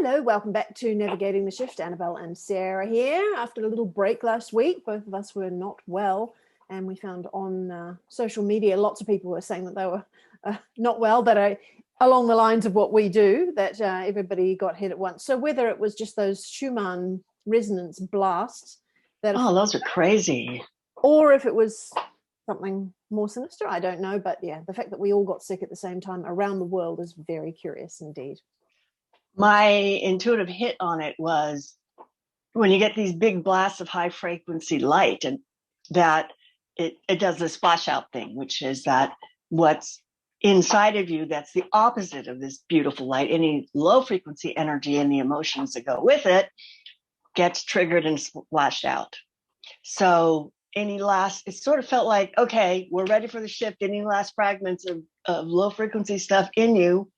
Hello, welcome back to Navigating the Shift. Annabelle and Sarah here. After a little break last week, both of us were not well, and we found on social media lots of people were saying that they were not well, but along the lines of what we do, that everybody got hit at once. So whether it was just those Schumann resonance blasts that those are crazy, or if it was something more sinister, I don't know. But yeah, the fact that we all got sick at the same time around the world is very curious indeed. My intuitive hit on it was when you get these big blasts of high frequency light, and that it does the splash out thing, which is that what's inside of you, that's the opposite of this beautiful light. Any low frequency energy and the emotions that go with it gets triggered and splashed out. So it sort of felt like, okay, we're ready for the shift. Any last fragments of low frequency stuff in you,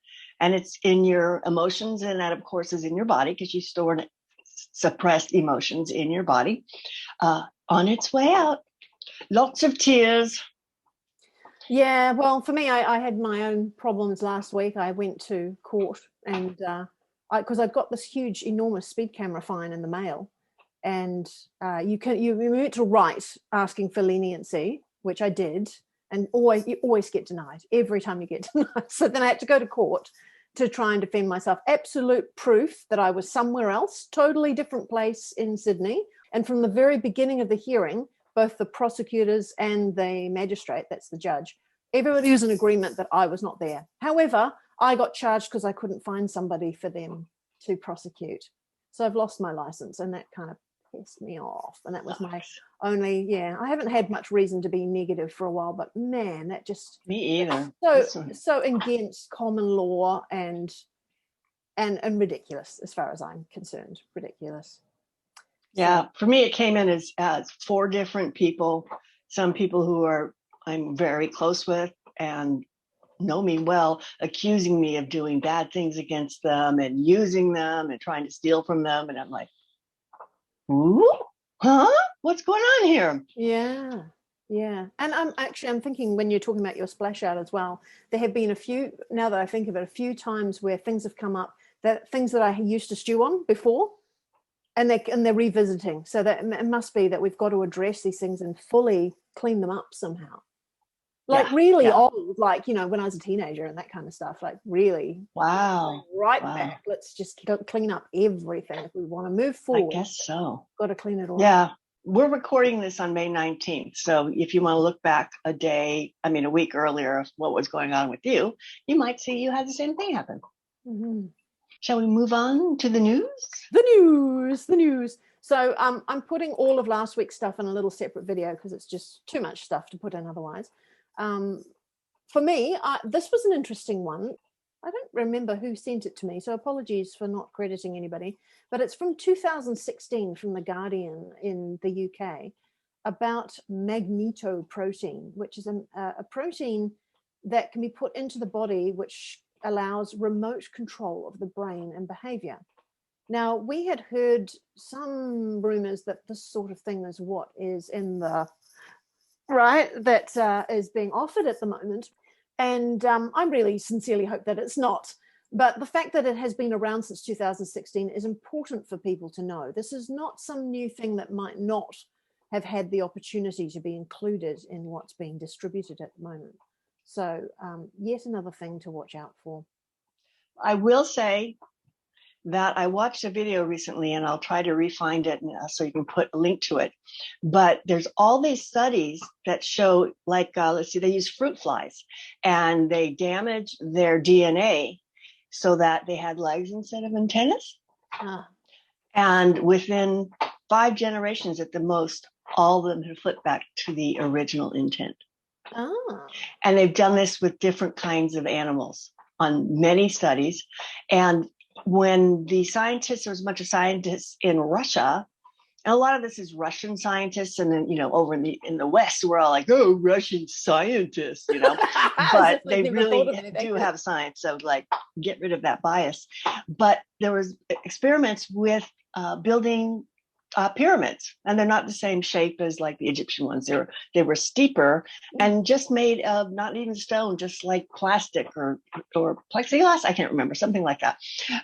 and it's in your emotions, and that of course is in your body because you store suppressed emotions in your body, on its way out. Lots of tears. Yeah, well, for me, I had my own problems last week. I went to court, and because I've got this huge, enormous speed camera fine in the mail, and you meant to write asking for leniency, which I did, and you always get denied every time you get denied. So then I had to go to court to try and defend myself. Absolute proof that I was somewhere else, totally different place in Sydney. And from the very beginning of the hearing, both the prosecutors and the magistrate, that's the judge, everybody was in agreement that I was not there. However, I got charged because I couldn't find somebody for them to prosecute. So I've lost my license, and that kind of pissed me off. And that was my only, I haven't had much reason to be negative for a while, but man, that just... Me either. So against common law and ridiculous as far as I'm concerned. Ridiculous. Yeah, for me, it came in as 4 different people. Some people who I'm very close with and know me well, accusing me of doing bad things against them and using them and trying to steal from them. And I'm like, ooh, huh? What's going on here? Yeah. And I'm thinking, when you're talking about your splash out as well, there have been a few, now that I think of it, a few times where things have come up, that things that I used to stew on before, and they're revisiting. So that it must be that we've got to address these things and fully clean them up somehow. Old, like, when I was a teenager and that kind of stuff, like really. Wow. Back. Let's just clean up everything if we want to move forward. I guess so. Got to clean it all up. Yeah. We're recording this on May 19th. So if you want to look back a week earlier of what was going on with you, you might see you had the same thing happen. Mm-hmm. Shall we move on to the news? The news. So I'm putting all of last week's stuff in a little separate video because it's just too much stuff to put in otherwise. For me, this was an interesting one. I don't remember who sent it to me, so apologies for not crediting anybody, but it's from 2016 from The Guardian in the UK about magnetoprotein, which is a protein that can be put into the body, which allows remote control of the brain and behavior. Now, we had heard some rumors that this sort of thing is what is in the that is being offered at the moment. And I really sincerely hope that it's not. But the fact that it has been around since 2016 is important for people to know. This is not some new thing that might not have had the opportunity to be included in what's being distributed at the moment. So yet another thing to watch out for. I will say that I watched a video recently, and I'll try to re-find it so you can put a link to it. But there's all these studies that show, like, they use fruit flies, and they damage their DNA so that they had legs instead of antennas. And within 5 generations at the most, all of them have flipped back to the original intent. And they've done this with different kinds of animals on many studies. And when the scientists, there was a bunch of scientists in Russia, and a lot of this is Russian scientists, and then over in the West, we're all like, oh, Russian scientists, but they really do have science, so like get rid of that bias. But there was experiments with building pyramids, and they're not the same shape as like the Egyptian ones. They were steeper and just made of not even stone, just like plastic or plexiglass. I can't remember, something like that.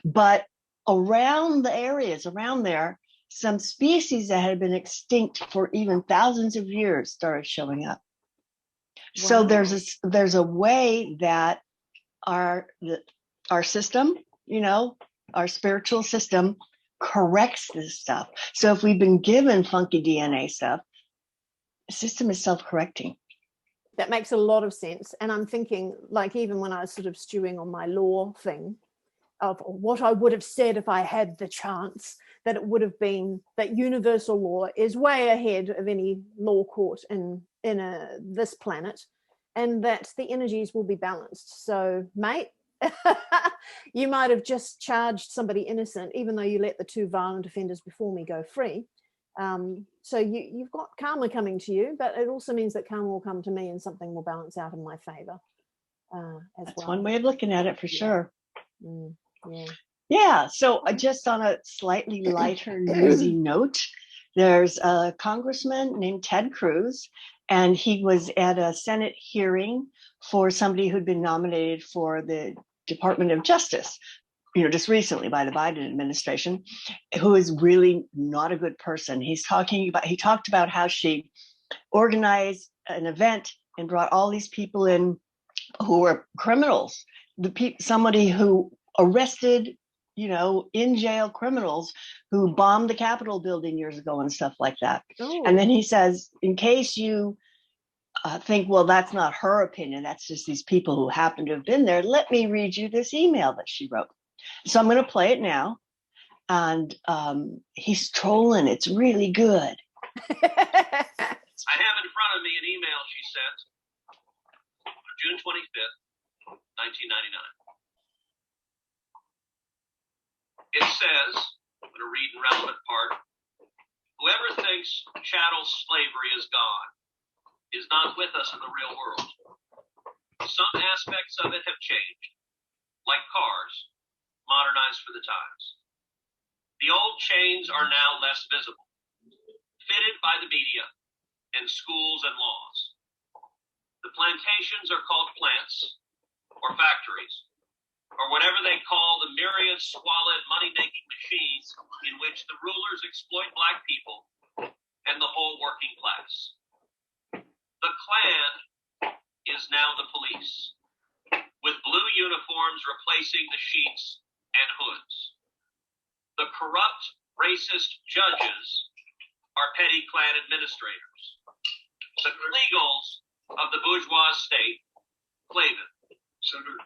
But around the areas around there, some species that had been extinct for even thousands of years started showing up. Wow. So there's a way that our system, our spiritual system corrects this stuff. So if we've been given funky DNA stuff, the system is self-correcting. That makes a lot of sense. And I'm thinking, like, even when I was sort of stewing on my law thing of what I would have said if I had the chance, that it would have been that universal law is way ahead of any law court in this planet, and that the energies will be balanced. So, mate, you might have just charged somebody innocent, even though you let the two violent offenders before me go free. So you've got karma coming to you, but it also means that karma will come to me and something will balance out in my favor. That's one way of looking at it for sure. Yeah. Yeah. So just on a slightly lighter, newsy note, there's a congressman named Ted Cruz, and he was at a Senate hearing for somebody who'd been nominated for the Department of Justice, just recently by the Biden administration, who is really not a good person. He talked about how she organized an event and brought all these people in who were criminals, somebody who arrested, in jail criminals who bombed the Capitol building years ago and stuff like that. Ooh. And then he says, in case you think, well, that's not her opinion, that's just these people who happen to have been there, let me read you this email that she wrote. So I'm going to play it now. And he's trolling. It's really good. I have in front of me an email she sent on June 25th, 1999. It says, I'm going to read the relevant part, whoever thinks chattel slavery is gone is not with us in the real world. Some aspects of it have changed, like cars, modernized for the times. The old chains are now less visible, fitted by the media and schools and laws. The plantations are called plants or factories, or whatever they call the myriad squalid money-making machines in which the rulers exploit Black people and the whole working class. The Klan is now the police, with blue uniforms replacing the sheets and hoods. The corrupt, racist judges are petty Klan administrators. The Klegels of the bourgeois state, Klavan. Senator,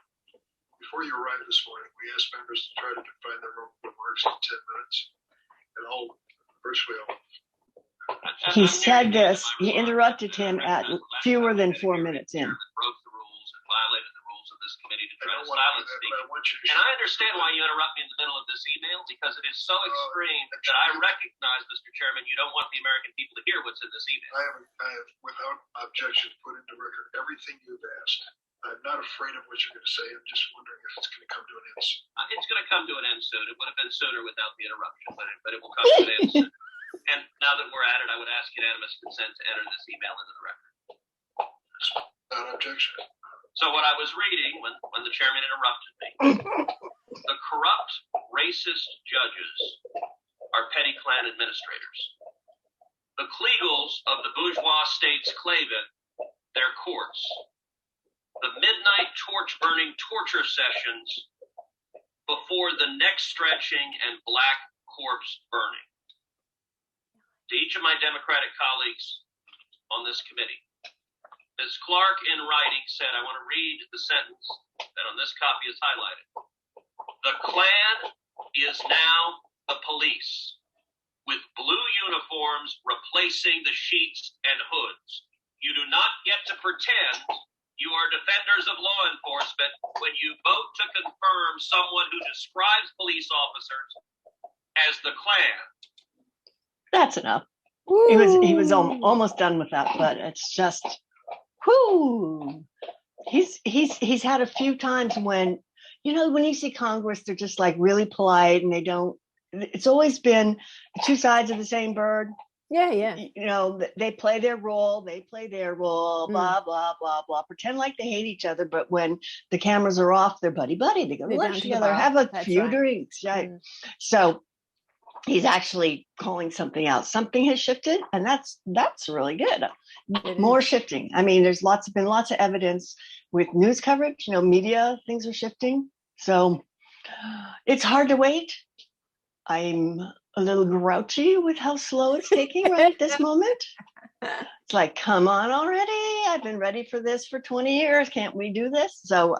before you arrived this morning, we asked members to try to confine their remarks to 10 minutes, and virtually all. He said this, he interrupted him at fewer than 4 minutes in. Broke the rules and violated the rules of this committee to try to silence me. And I understand why you interrupt me in the middle of this email, because it is so extreme that I recognize, Mr. Chairman, you don't want the American people to hear what's in this email. I have without objection, put into record everything you've asked. I'm not afraid of what you're going to say. I'm just wondering if it's going to come to an end soon. It's going to come to an end soon. It would have been sooner without the interruption, but it will come to an end soon. And now that we're at it, I would ask unanimous consent to enter this email into the record. Without objection. So what I was reading when the chairman interrupted me, the corrupt, racist judges are petty Klan administrators. The Klegels of the bourgeois states Klavan, their courts. The midnight torch-burning torture sessions before the neck stretching and black corpse burning. To each of my Democratic colleagues on this committee, Ms. Clark in writing said, I want to read the sentence that on this copy is highlighted. The Klan is now the police, with blue uniforms replacing the sheets and hoods. You do not get to pretend you are defenders of law enforcement when you vote to confirm someone who describes police officers as the Klan. That's enough. He was almost done with that, but it's just, whoo. He's had a few times when, when you see Congress, they're just like really polite and they don't. It's always been two sides of the same bird. Yeah. You know, they play their role, blah, blah, blah, blah, pretend like they hate each other. But when the cameras are off, they're buddy. They go to They're down lunch to the together, bar. have a That's few right. drinks. Right. So he's actually calling something out. Something has shifted, and that's really good. More shifting. I mean, there's been lots of evidence with news coverage, you know, media, things are shifting. So it's hard to wait. I'm a little grouchy with how slow it's taking right at this moment. It's like, come on already. I've been ready for this for 20 years. Can't we do this? So,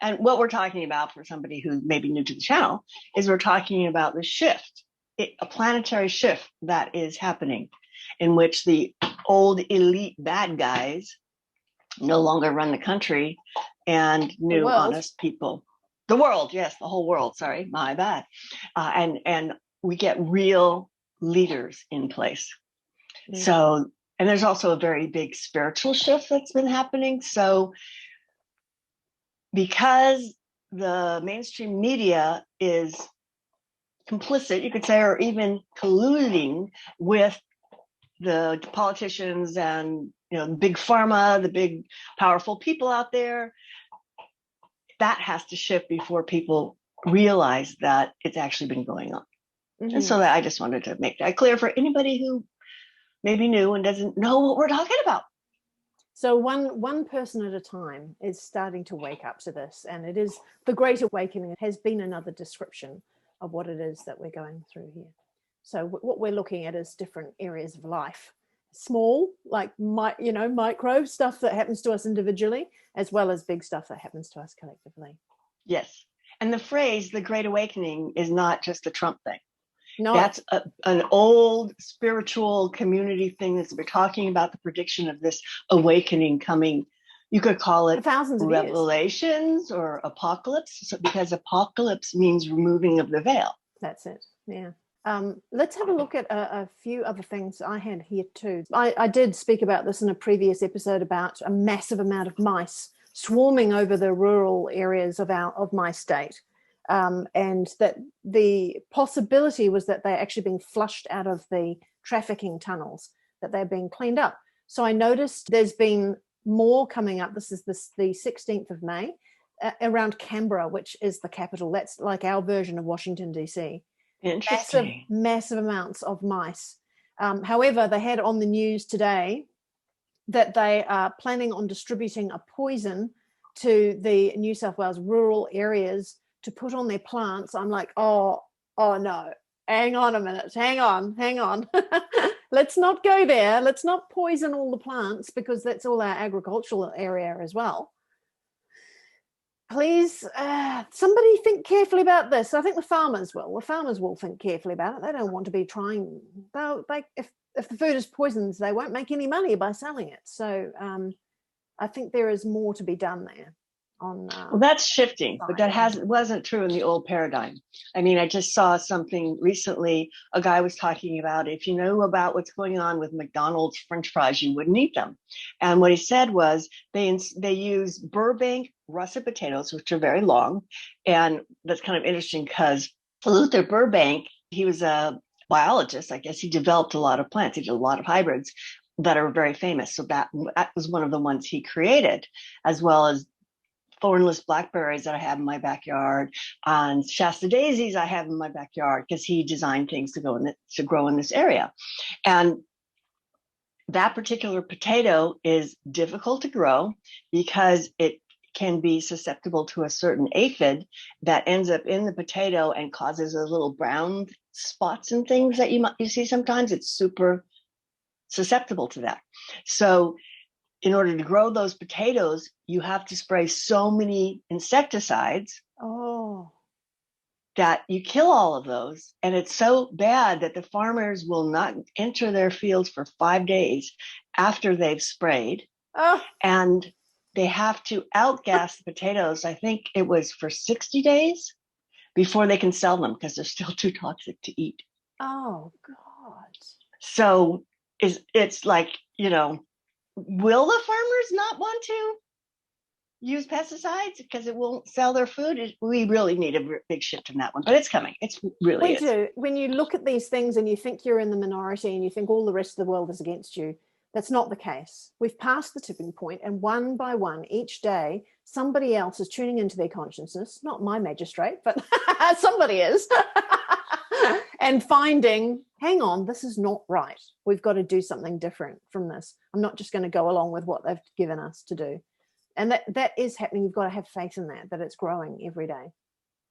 and what we're talking about for somebody who may be new to the channel is we're talking about the shift, a planetary shift that is happening in which the old elite bad guys no longer run the country and new honest people. The world, yes, the whole world. Sorry, my bad. And we get real leaders in place. So, and there's also a very big spiritual shift that's been happening. So, because the mainstream media is complicit, you could say, or even colluding with the politicians and, you know, the big pharma, the big powerful people out there, that has to shift before people realize that it's actually been going on. And so I just wanted to make that clear for anybody who maybe new and doesn't know what we're talking about. So one person at a time is starting to wake up to this, and it is the Great Awakening. It has been another description of what it is that we're going through here. So what we're looking at is different areas of life, small, like micro stuff that happens to us individually, as well as big stuff that happens to us collectively. Yes, and the phrase "the Great Awakening" is not just a Trump thing. No, that's an old spiritual community thing that's been talking about the prediction of this awakening coming. You could call it thousands of revelations or apocalypse, because apocalypse means removing of the veil. That's it. Yeah. Let's have a look at a few other things I had here too. I did speak about this in a previous episode about a massive amount of mice swarming over the rural areas of my state. And that the possibility was that they're actually being flushed out of the trafficking tunnels, that they're being cleaned up. So I noticed there's been more coming up. This is the 16th of May around Canberra, which is the capital. That's like our version of Washington, D.C. Interesting. Massive amounts of mice. However, they had on the news today that they are planning on distributing a poison to the New South Wales rural areas to put on their plants. I'm like, oh no, hang on a minute, hang on. Let's not go there. Let's not poison all the plants, because that's all our agricultural area as well. Please, somebody think carefully about this. I think the farmers will. The farmers will think carefully about it. They don't want to be trying. If the food is poisoned, they won't make any money by selling it. So I think there is more to be done there. Well, that's shifting, but that wasn't true in the old paradigm. I mean, I just saw something recently. A guy was talking about, if you know about what's going on with McDonald's French fries, you wouldn't eat them. And what he said was they use Burbank russet potatoes, which are very long. And that's kind of interesting because Luther Burbank, he was a biologist. I guess he developed a lot of plants. He did a lot of hybrids that are very famous. So that was one of the ones he created, as well as thornless blackberries that I have in my backyard, and Shasta daisies I have in my backyard, because he designed things to grow in this area. And that particular potato is difficult to grow because it can be susceptible to a certain aphid that ends up in the potato and causes those little brown spots and things that you see sometimes. It's super susceptible to that. So in order to grow those potatoes, you have to spray so many insecticides that you kill all of those. And it's so bad that the farmers will not enter their fields for 5 days after they've sprayed. And they have to outgas the potatoes. I think it was for 60 days before they can sell them, because they're still too toxic to eat. Oh, God. So it's like, will the farmers not want to use pesticides because it won't sell their food? We really need a big shift in that one, but it's coming. It's really We do. When you look at these things and you think you're in the minority and you think all the rest of the world is against you, that's not the case. We've passed the tipping point, and one by one, each day, somebody else is tuning into their consciousness, not my magistrate, but somebody is, and finding, hang on, this is not right. We've got to do something different from this. I'm not just going to go along with what they've given us to do. And that is happening. You've got to have faith in that it's growing every day.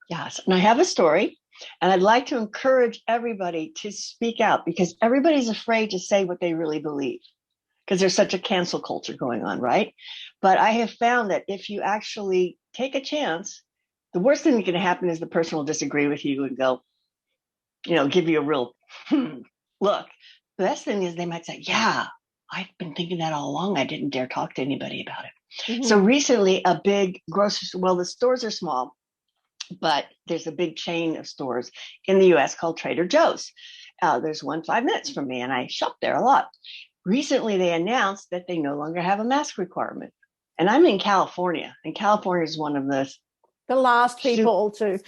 Yes. And I have a story, and I'd like to encourage everybody to speak out, because everybody's afraid to say what they really believe, because there's such a cancel culture going on, right? But I have found that if you actually take a chance, the worst thing that can happen is the person will disagree with you and go, give you a real look. The best thing is they might say, yeah, I've been thinking that all along. I didn't dare talk to anybody about it. Mm-hmm. So recently, a big grocery store, well, the stores are small, but there's a big chain of stores in the U.S. called Trader Joe's. There's one 5 minutes from me, and I shop there a lot. Recently, they announced that they no longer have a mask requirement. And I'm in California, and California is one of the last people to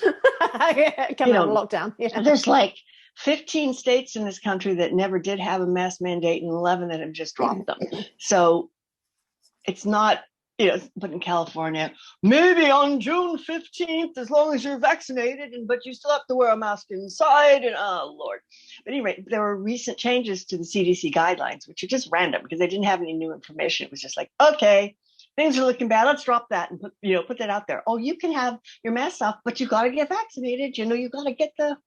come out of lockdown. Yeah. There's like 15 states in this country that never did have a mask mandate, and 11 that have just dropped them. So it's not, but in California, maybe on June 15th, as long as you're vaccinated, but you still have to wear a mask inside. And oh, Lord. But anyway, there were recent changes to the CDC guidelines, which are just random because they didn't have any new information. It was just like, okay, things are looking bad. Let's drop that and put that out there. Oh, you can have your mask off, but you got to get vaccinated. You got to get the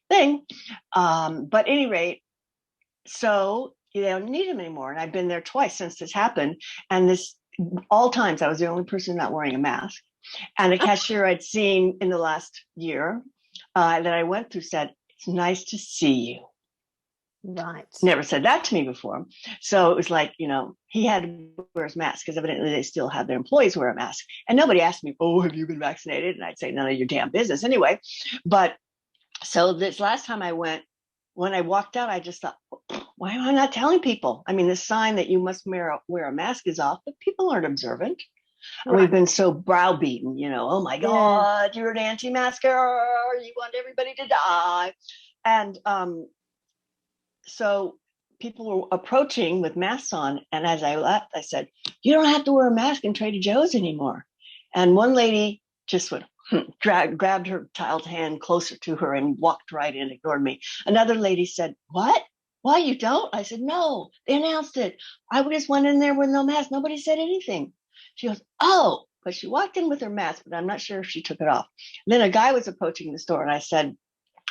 thing. But at any rate, so you don't need them anymore. And I've been there twice since this happened. And all times I was the only person not wearing a mask. And a cashier I'd seen in the last year that I went through said, "It's nice to see you." Right. Never said that to me before. So it was like, he had to wear his mask because evidently they still have their employees wear a mask. And nobody asked me, "Oh, have you been vaccinated?" And I'd say, "None of your damn business." Anyway, but so this last time I went, when I walked out, I just thought, why am I not telling people? I mean, the sign that you must wear a mask is off, but people aren't observant. Right. And we've been so browbeaten, oh my God, you're an anti-masker, you want everybody to die. And so people were approaching with masks on. And as I left, I said, "You don't have to wear a mask in Trader Joe's anymore." And one lady just went, grabbed her child's hand closer to her and walked right in, ignored me. Another lady said, "What? Why, you don't?" I said, "No, they announced it. I just went in there with no mask. Nobody said anything." She goes, "Oh," but she walked in with her mask, but I'm not sure if she took it off. And then a guy was approaching the store, and I said,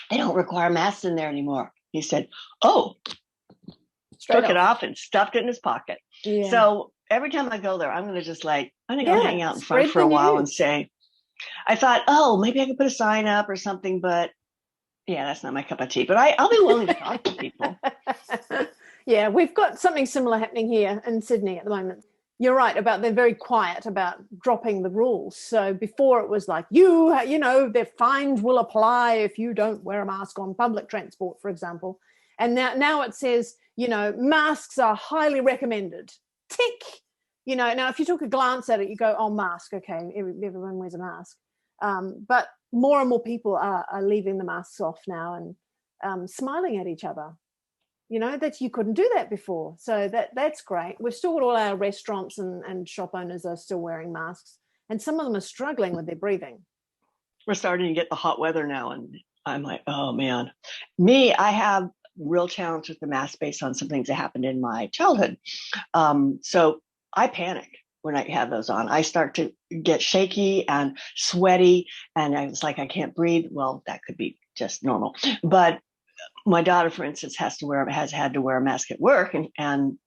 "They don't require masks in there anymore." He said, "Oh," took it off and stuffed it in his pocket. Yeah. So every time I go there, I'm going to go hang out in front for a while and say, I thought, oh, maybe I could put a sign up or something, but yeah, that's not my cup of tea. But I'll be willing to talk to people. Yeah, we've got something similar happening here in Sydney at the moment. You're right about they're very quiet about dropping the rules. So before it was like, their fines will apply if you don't wear a mask on public transport, for example. And now it says, masks are highly recommended. Tick. Now if you took a glance at it, you go, oh, mask. Okay, everyone wears a mask. But more and more people are leaving the masks off now and smiling at each other. That you couldn't do that before. So that's great. We've still got all our restaurants and shop owners are still wearing masks. And some of them are struggling with their breathing. We're starting to get the hot weather now. And I'm like, oh, man. I have real challenge with the mask based on some things that happened in my childhood. So I panic when I have those on. I start to get shaky and sweaty. And I was like, I can't breathe. Well, that could be just normal. But my daughter, for instance, has had to wear a mask at work, and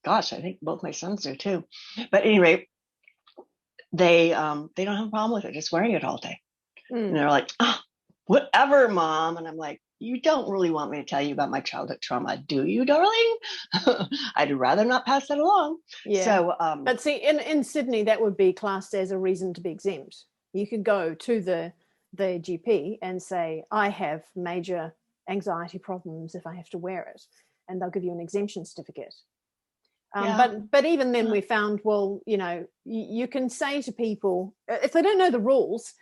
gosh, I think both my sons do too. But at any rate, they don't have a problem with it, just wearing it all day. And they're like, "Oh, whatever, Mom." And I'm like, you don't really want me to tell you about my childhood trauma, do you, darling? I'd rather not pass that along. Yeah. So, but see, in Sydney, that would be classed as a reason to be exempt. You could go to the GP and say, I have major anxiety problems if I have to wear it, and they'll give you an exemption certificate. But even then we found, well, you can say to people, if they don't know the rules,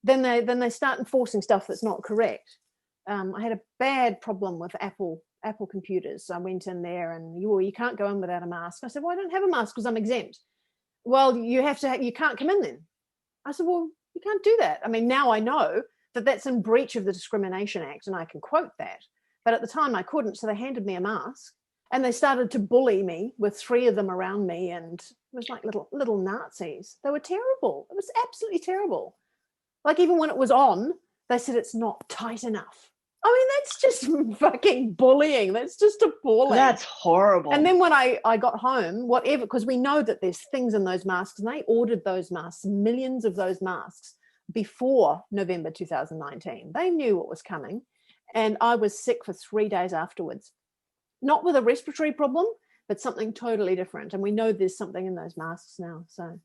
then they start enforcing stuff that's not correct. I had a bad problem with Apple computers. I went in there and you can't go in without a mask. I said, well, I don't have a mask because I'm exempt. Well, you can't come in then. I said, well, you can't do that. I mean, now I know that that's in breach of the Discrimination Act and I can quote that. But at the time I couldn't, so they handed me a mask and they started to bully me with 3 of them around me, and it was like little Nazis. They were terrible. It was absolutely terrible. Like even when it was on, they said it's not tight enough. I mean, that's just fucking bullying. That's just appalling. That's horrible. And then when I got home, whatever, because we know that there's things in those masks, and they ordered those masks, millions of those masks, before November 2019. They knew what was coming. And I was sick for 3 days afterwards. Not with a respiratory problem, but something totally different. And we know there's something in those masks now. So,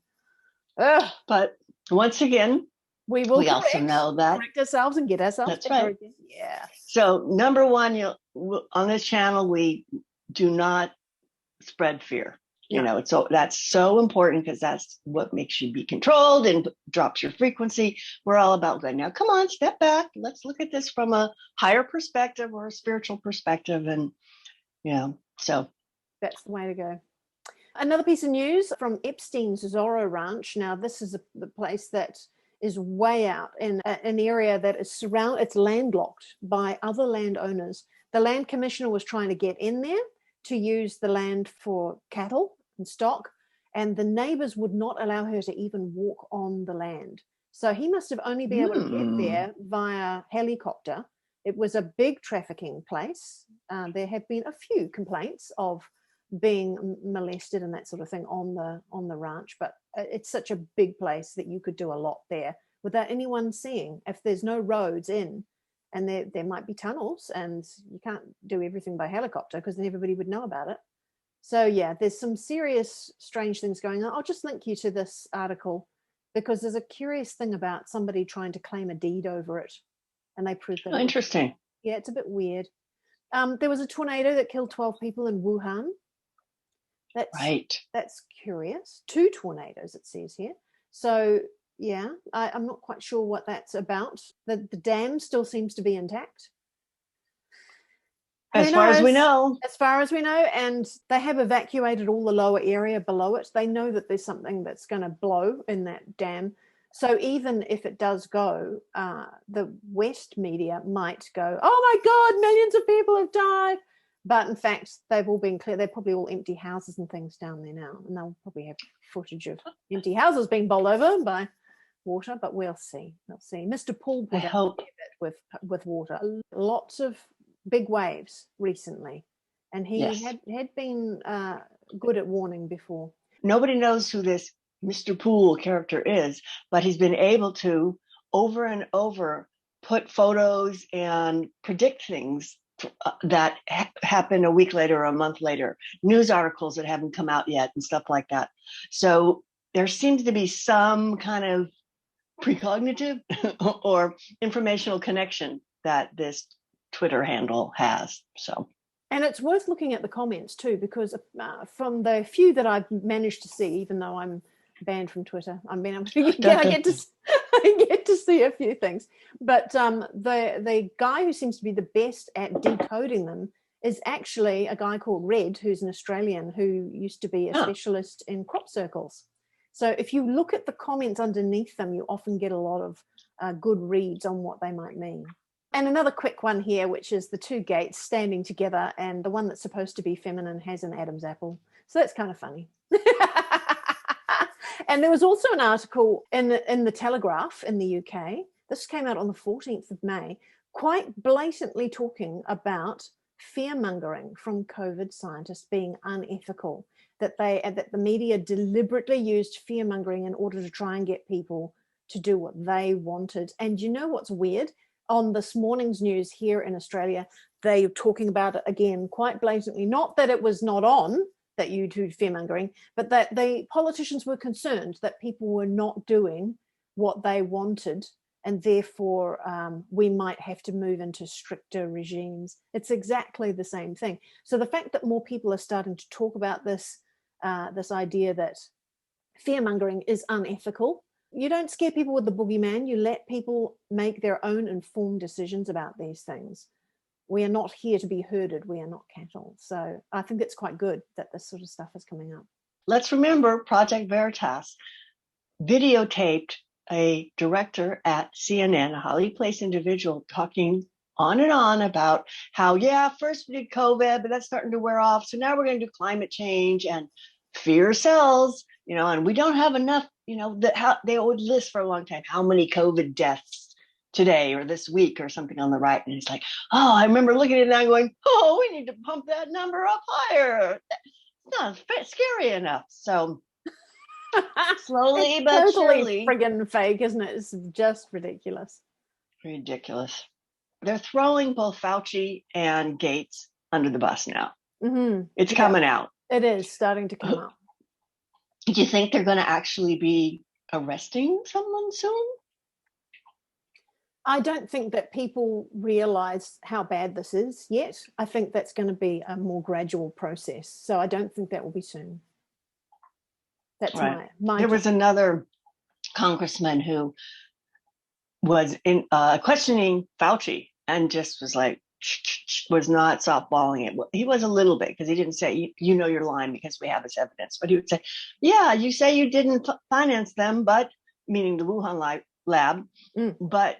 but once again, we also know that correct ourselves and get ourselves. That's right. Again. Yeah. So number one, on this channel, we do not spread fear. No. That's so important because that's what makes you be controlled and drops your frequency. We're all about going, now, come on, step back. Let's look at this from a higher perspective or a spiritual perspective. And, so. That's the way to go. Another piece of news from Epstein's Zorro Ranch. Now, this is the place that is way out in an area that is it's landlocked by other landowners. The land commissioner was trying to get in there to use the land for cattle and stock, and the neighbors would not allow her to even walk on the land. So he must have only been able to get there via helicopter. It was a big trafficking place. There have been a few complaints of being molested and that sort of thing on the ranch, but it's such a big place that you could do a lot there without anyone seeing. If there's no roads in, and there might be tunnels, and you can't do everything by helicopter because then everybody would know about it. So yeah, there's some serious strange things going on. I'll just link you to this article because there's a curious thing about somebody trying to claim a deed over it, and they proved that. Interesting. Yeah, it's a bit weird. There was a tornado that killed 12 people in Wuhan. That's curious. 2 tornadoes, it says here. So yeah, I'm not quite sure what that's about. The dam still seems to be intact. As far as we know. As far as we know, and they have evacuated all the lower area below it. They know that there's something that's going to blow in that dam. So even if it does go, the West media might go, oh my God, millions of people have died. But in fact, they've all been clear. They're probably all empty houses and things down there now. And they'll probably have footage of empty houses being bowled over by water, but we'll see. Mr. Paul put out with water. Lots of big waves recently. And he had been good at warning before. Nobody knows who this Mr. Poole character is, but he's been able to over and over put photos and predict things that happen a week later or a month later, news articles that haven't come out yet and stuff like that. So there seems to be some kind of precognitive or informational connection that this Twitter handle has. So, and it's worth looking at the comments too, because from the few that I've managed to see, even though I'm banned from Twitter, I mean, I get to see a few things. But the guy who seems to be the best at decoding them is actually a guy called Red, who's an Australian who used to be a specialist in crop circles. So if you look at the comments underneath them, you often get a lot of good reads on what they might mean. And another quick one here, which is the 2 gates standing together, and the one that's supposed to be feminine has an Adam's apple. So that's kind of funny. And there was also an article in the Telegraph in the UK. This came out on the 14th of May, quite blatantly talking about fear-mongering from COVID scientists being unethical, that the media deliberately used fear-mongering in order to try and get people to do what they wanted. And you know what's weird? On this morning's news here in Australia, they're talking about it again quite blatantly. Not that it was not on, that you do fear-mongering, but that the politicians were concerned that people were not doing what they wanted, and therefore we might have to move into stricter regimes. It's exactly the same thing. So the fact that more people are starting to talk about this this idea that fear-mongering is unethical. You don't scare people with the boogeyman. You let people make their own informed decisions about these things. We are not here to be herded. We are not cattle. So I think it's quite good that this sort of stuff is coming up. Let's remember Project Veritas videotaped a director at CNN, a highly placed individual, talking on and on about how, yeah, first we did COVID, but that's starting to wear off. So now we're going to do climate change, and fear sells, and we don't have enough, they would list for a long time how many COVID deaths today or this week or something on the right. And it's like, oh, I remember looking at it and going, oh, we need to pump that number up higher. It's not scary enough. So slowly it's but totally surely. friggin' fake, isn't it? It's just ridiculous. Ridiculous. They're throwing both Fauci and Gates under the bus now. Mm-hmm. It's coming out. It is starting to come out. Do you think they're going to actually be arresting someone soon? I don't think that people realize how bad this is yet. I think that's going to be a more gradual process. So I don't think that will be soon. That's right. my There was another congressman who was in questioning Fauci and just was like, was not softballing it. He was a little bit, because he didn't say, you're lying because we have this evidence. But he would say, yeah, you say you didn't finance them, but meaning the Wuhan lab, but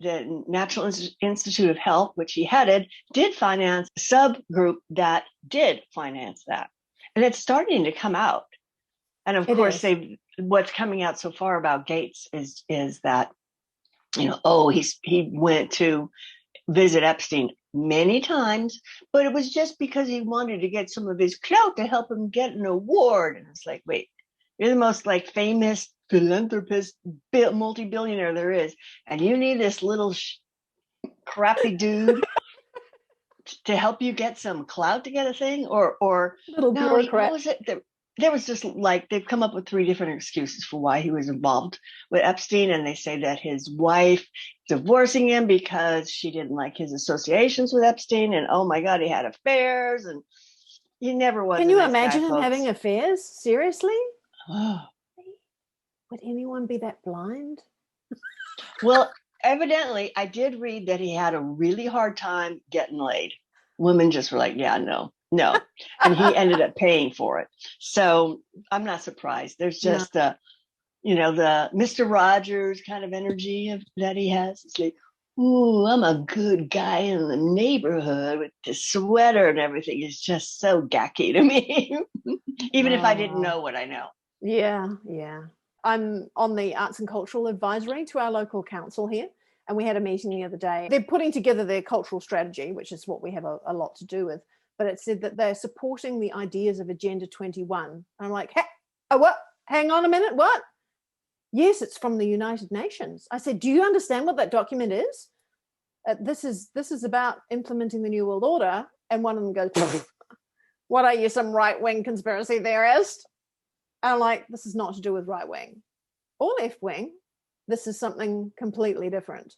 the National Institute of Health, which he headed, did finance a subgroup that did finance that. And it's starting to come out. And of course, what's coming out so far about Gates is that, he went to visit Epstein many times, but it was just because he wanted to get some of his clout to help him get an award. And it's like, wait, you're the most famous philanthropist, multi-billionaire there is, and you need this little crappy dude to help you get some clout to get a thing, or little bureaucrat. What was it? There was just they've come up with 3 different excuses for why he was involved with Epstein. And they say that his wife divorcing him because she didn't like his associations with Epstein. And oh my God, he had affairs, and he never was. Can you imagine him having affairs? Seriously? Oh. Would anyone be that blind? Well, evidently, I did read that he had a really hard time getting laid. Women just were like, yeah, no. And he ended up paying for it. So I'm not surprised. There's just the Mr. Rogers kind of energy that he has. It's like, ooh, I'm a good guy in the neighborhood with the sweater and everything. Is just so gacky to me, even if I didn't know what I know. Yeah. I'm on the Arts and Cultural Advisory to our local council here, and we had a meeting the other day. They're putting together their cultural strategy, which is what we have a lot to do with. But it said that they're supporting the ideas of Agenda 21. And I'm like, what? Hang on a minute, what? Yes, it's from the United Nations. I said, do you understand what that document is? This is about implementing the New World Order. And one of them goes, what are you, some right-wing conspiracy theorist? And I'm like, this is not to do with right-wing or left-wing. This is something completely different.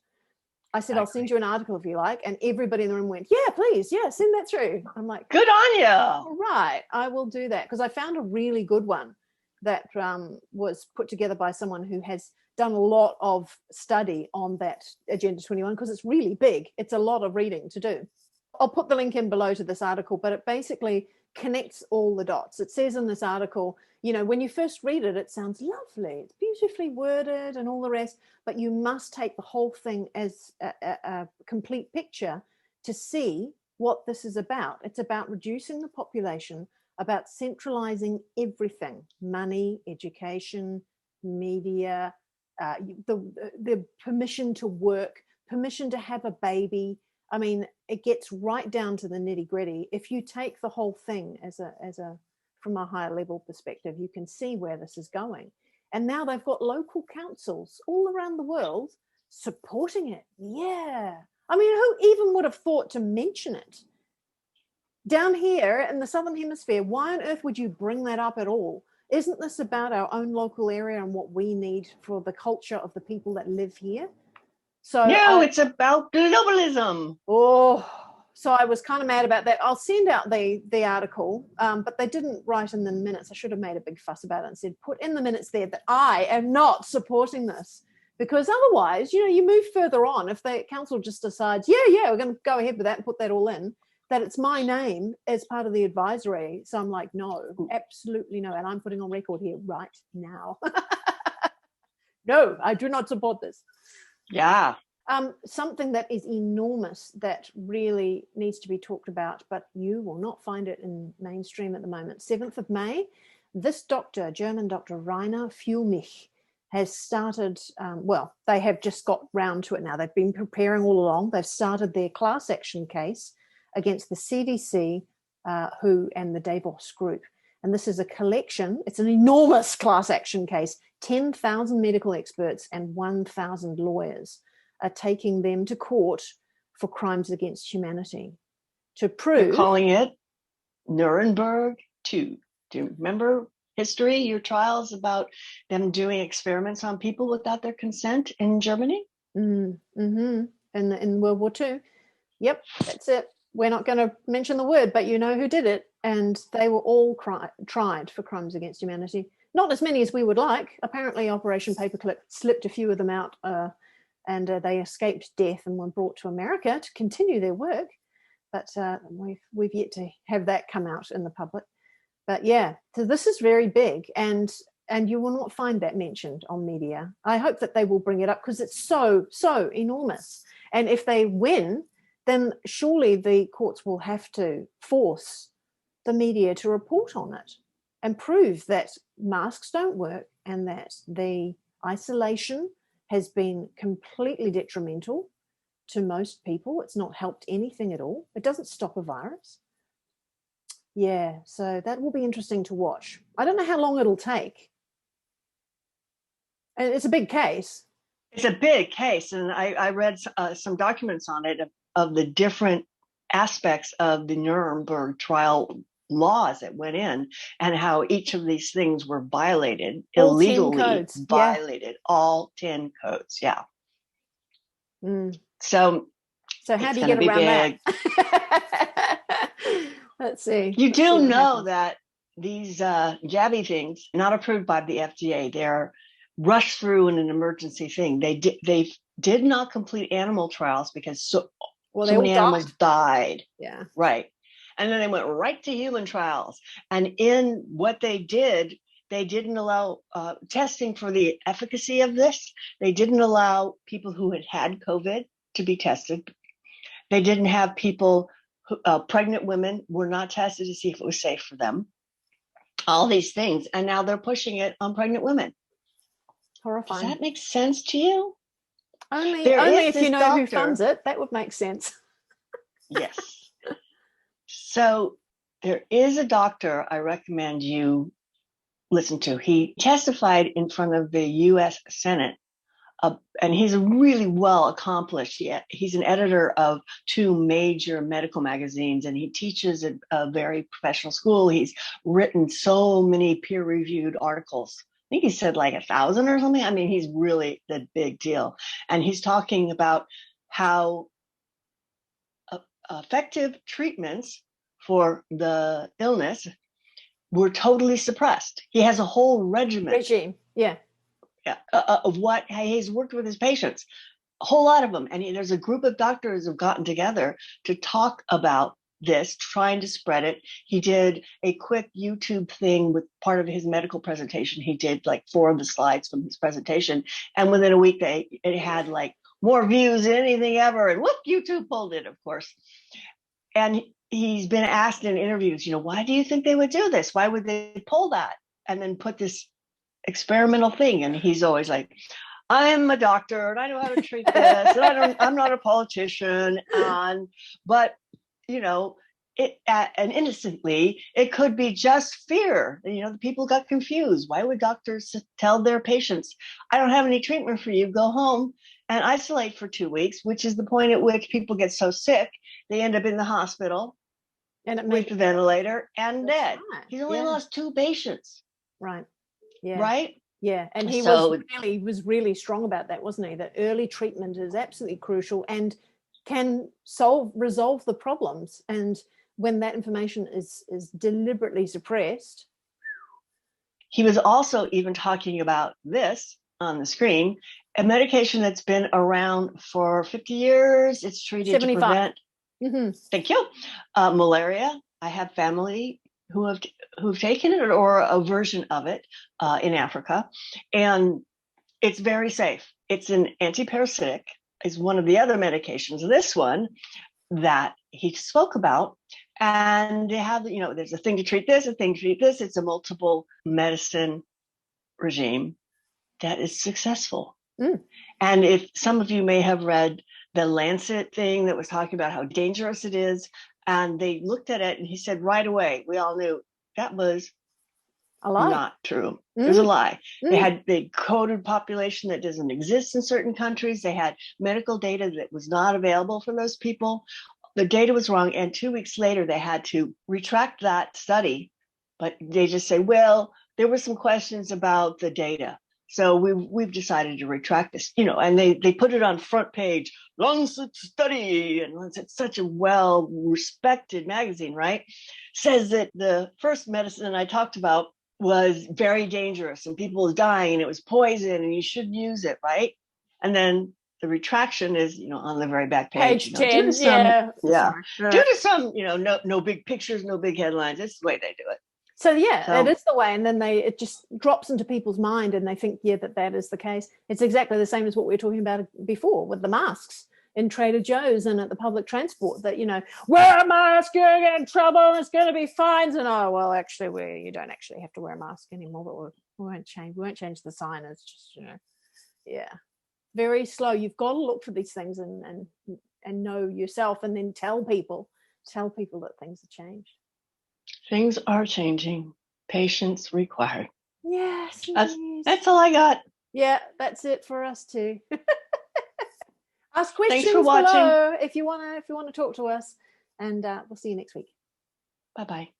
I said, I'll send you an article if you like. And everybody in the room went, yeah, please. Yeah, send that through. I'm like, good on you. All right, I will do that. Because I found a really good one that was put together by someone who has done a lot of study on that Agenda 21, because it's really big. It's a lot of reading to do. I'll put the link in below to this article, but it basically connects all the dots. It says in this article, when you first read it, it sounds lovely. It's beautifully worded and all the rest, but you must take the whole thing as a complete picture to see what this is about. It's about reducing the population, about centralizing everything: money, education, media, the permission to work, permission to have a baby. I mean, it gets right down to the nitty gritty. If you take the whole thing from a higher level perspective, you can see where this is going. And now they've got local councils all around the world supporting it. Yeah. I mean, who even would have thought to mention it? Down here in the Southern Hemisphere, why on earth would you bring that up at all? Isn't this about our own local area and what we need for the culture of the people that live here? So no, it's about globalism. Oh, So I was kind of mad about that. I'll send out the article, but they didn't write in the minutes. I should have made a big fuss about it and said, put in the minutes there that I am not supporting this. Because otherwise, you move further on. If the council just decides, we're going to go ahead with that and put that all in, that it's my name as part of the advisory. So I'm like, no, absolutely no. And I'm putting on record here right now. No, I do not support this. Yeah. Something that is enormous that really needs to be talked about, but you will not find it in mainstream at the moment. 7th of May, this doctor, German doctor Rainer Fuellmich, has started, they have just got round to it now. They've been preparing all along. They've started their class action case against the CDC, WHO, and the Davos Group. And this is a collection. It's an enormous class action case. 10,000 medical experts and 1,000 lawyers are taking them to court for crimes against humanity to prove. They're calling it Nuremberg 2. Do you remember history, your trials about them doing experiments on people without their consent in Germany? Mm-hmm. In World War II. Yep, that's it. We're not going to mention the word, but you know who did it. And they were all tried for crimes against humanity. Not as many as we would like. Apparently, Operation Paperclip slipped a few of them out, and they escaped death and were brought to America to continue their work. But we've yet to have that come out in the public. But yeah, so this is very big, and you will not find that mentioned on media. I hope that they will bring it up because it's so enormous. And if they win, then surely the courts will have to force the media to report on it and prove that masks don't work and that the isolation has been completely detrimental to most people. It's not helped anything at all. It doesn't stop a virus. Yeah, so that will be interesting to watch. I don't know how long it'll take. And it's a big case. It's a big case. And I read some documents on it of the different aspects of the Nuremberg trial laws that went in and how each of these things were violated, all illegally 10 codes. violated, all 10 codes. Yeah. So how do you get around that? Let's see. You do know that these jabby things, not approved by the FDA, they're rushed through in an emergency thing. They did not complete animal trials because so many animals died. Yeah. Right. And then they went right to human trials. And in what they didn't allow testing for the efficacy of this. They didn't allow people who had COVID to be tested. They didn't have people, pregnant women were not tested to see if it was safe for them. All these things. And now they're pushing it on pregnant women. Horrifying. Does that make sense to you? Only if you know who funds it, that would make sense. Yes. So there is a doctor I recommend you listen to. He testified in front of the U.S. Senate, and he's really well accomplished. He's an editor of 2 major medical magazines, and he teaches at a very professional school. He's written so many peer-reviewed articles. I think he said like 1,000 or something. I mean, he's really the big deal. And he's talking about how effective treatments for the illness were totally suppressed. He has a whole regime. Yeah. Of what he's worked with his patients, a whole lot of them. And there's a group of doctors who've gotten together to talk about this, trying to spread it. He did a quick YouTube thing with part of his medical presentation. He did like 4 of the slides from his presentation. And within a week, it had like more views than anything ever. And whoop, YouTube pulled it, of course. And he's been asked in interviews, why do you think they would do this? Why would they pull that and then put this experimental thing? And he's always like, I'm a doctor and I know how to treat this. And I'm not a politician. But and innocently, it could be just fear. The people got confused. Why would doctors tell their patients, I don't have any treatment for you, go home and isolate for 2 weeks, which is the point at which people get so sick, they end up in the hospital and with the ventilator and dead. Right. He's only lost 2 patients. Right. Yeah. Right. Yeah. And he was really strong about that, wasn't he? That early treatment is absolutely crucial. And can resolve the problems. And when that information is deliberately suppressed. He was also even talking about this on the screen, a medication that's been around for 50 years. It's treated 75. to prevent, Mm-hmm. thank you, malaria. I have family who've taken it or a version of it in Africa, and it's very safe. It's an antiparasitic, is one of the other medications. This one that he spoke about, and they have, there's a thing to treat this, a thing to treat this. It's a multiple medicine regime that is successful. And if some of you may have read the Lancet thing that was talking about how dangerous it is, and they looked at it and he said right away, we all knew that was a lie. Not true. It was a lie. They coded population that doesn't exist in certain countries. They had medical data that was not available for those people. The data was wrong. And 2 weeks later, they had to retract that study. But they just say, well, there were some questions about the data. So we've decided to retract this, and they put it on front page, Lancet study, and Lancet's such a well-respected magazine, right? Says that the first medicine I talked about was very dangerous and people were dying and it was poison and you shouldn't use it, right? And then the retraction is, on the very back page. Page 10, due to some, no big pictures, no big headlines. It's the way they do it. So it is the way, and then it just drops into people's mind and they think, that is the case. It's exactly the same as what we were talking about before with the masks in Trader Joe's and at the public transport, that, wear a mask, you're going to get in trouble, it's going to be fines. And actually, you don't actually have to wear a mask anymore, but we won't change the sign. It's just, very slow. You've got to look for these things and know yourself, and then tell people that things have changed. Things are changing. Patience required. Yes. That's all I got. Yeah, that's it for us too. Ask questions Thanks for watching. below if you want to talk to us, and we'll see you next week. Bye-bye.